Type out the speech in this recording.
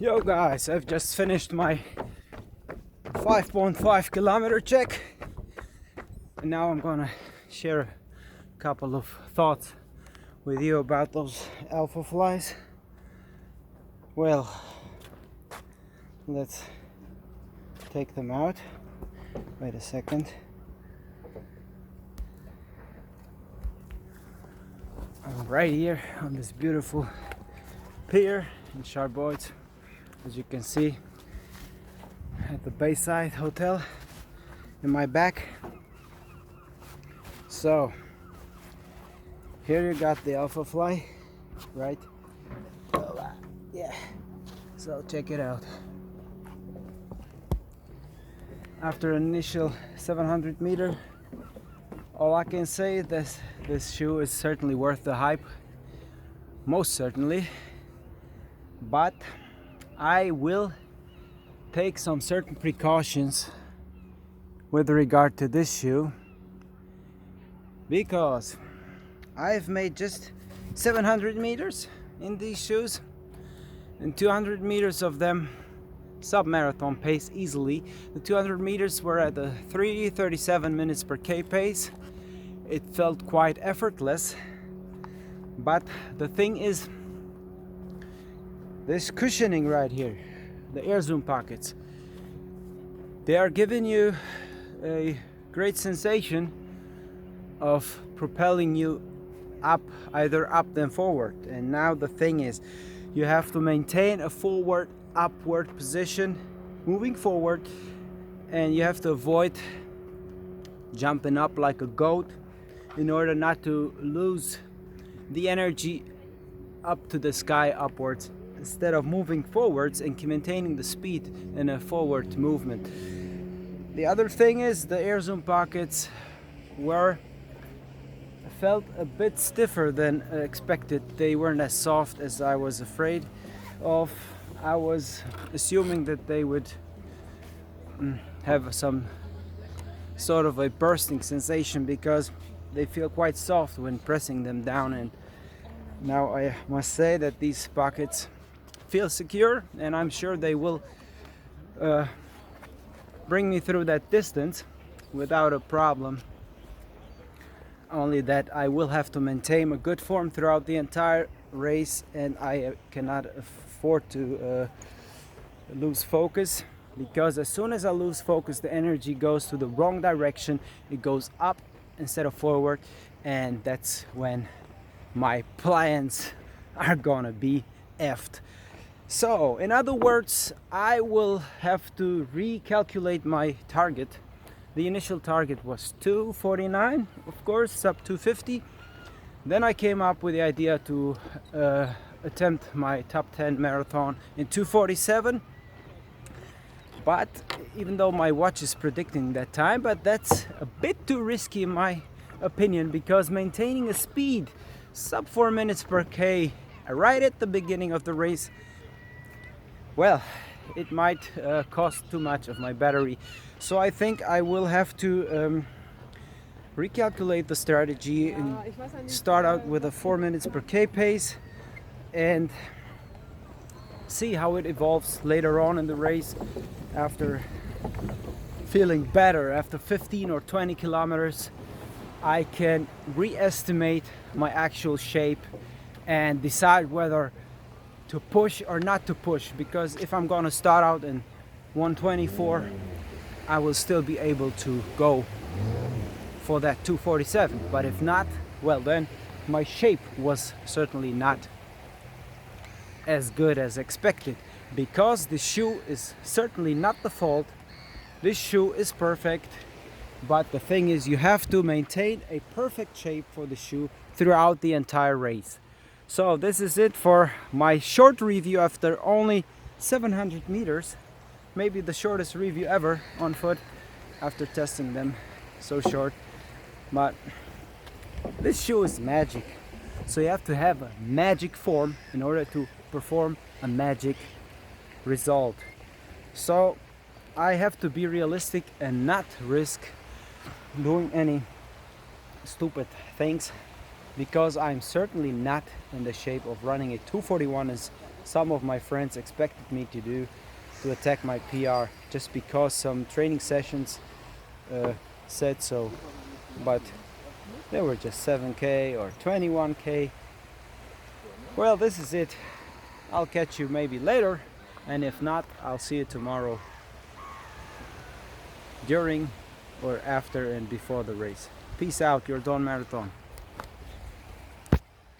Yo guys, I've just finished my 5.5 kilometer check, and now I'm gonna share a couple of thoughts with you about those Alphaflys. Well, let's take them out. Wait a second. I'm right here on this beautiful pier in Charbois, as you can see, at the Bayside Hotel in my back. So here you got the Alphafly, right? Yeah, so check it out. After an initial 700 meter, all I can say is this shoe is certainly worth the hype, most certainly, but I will take some certain precautions with regard to this shoe, because I've made just 700 meters in these shoes, and 200 meters of them sub-marathon pace easily. The 200 meters were at the 3:37 minutes per K pace. It felt quite effortless, but the thing is, this cushioning right here, the air zoom pockets, they are giving you a great sensation of propelling you up, either up then forward. And now the thing is, you have to maintain a forward upward position moving forward, and you have to avoid jumping up like a goat in order not to lose the energy up to the sky upwards, instead of moving forwards and maintaining the speed in a forward movement. The other thing is, the air zoom pockets felt a bit stiffer than expected. They weren't as soft as I was afraid of. I was assuming that they would have some sort of a bursting sensation, because they feel quite soft when pressing them down. And now I must say that these pockets feel secure, and I'm sure they will bring me through that distance without a problem. Only that I will have to maintain a good form throughout the entire race, and I cannot afford to lose focus, because as soon as I lose focus, the energy goes to the wrong direction. It goes up instead of forward, and that's when my plans are gonna be effed. So in other words, I will have to recalculate my target. The initial target was 2:49, of course, sub 2:50. Then I came up with the idea to attempt my top 10 marathon in 2:47. But even though my watch is predicting that time, but that's a bit too risky in my opinion, because maintaining a speed sub 4 minutes per K right at the beginning of the race, well, it might cost too much of my battery. So I think I will have to recalculate the strategy and start out with a 4 minutes per K pace, and see how it evolves later on in the race. After feeling better after 15 or 20 kilometers, I can re-estimate my actual shape and decide whether to push or not to push, because if I'm gonna start out in 1:24, I will still be able to go for that 2:47. But if not, well, then my shape was certainly not as good as expected, because the shoe is certainly not the fault. This shoe is perfect, but the thing is, you have to maintain a perfect shape for the shoe throughout the entire race. So this is it for my short review after only 700 meters. Maybe the shortest review ever on foot after testing them so short. But this shoe is magic. So you have to have a magic form in order to perform a magic result. So I have to be realistic and not risk doing any stupid things because I'm certainly not in the shape of running a 241 as some of my friends expected me to do, to attack my PR, just because some training sessions said so. But they were just 7K or 21K. Well, this is it. I'll catch you maybe later, and if not, I'll see you tomorrow during or after and before the race. Peace out, your Dawn Marathon.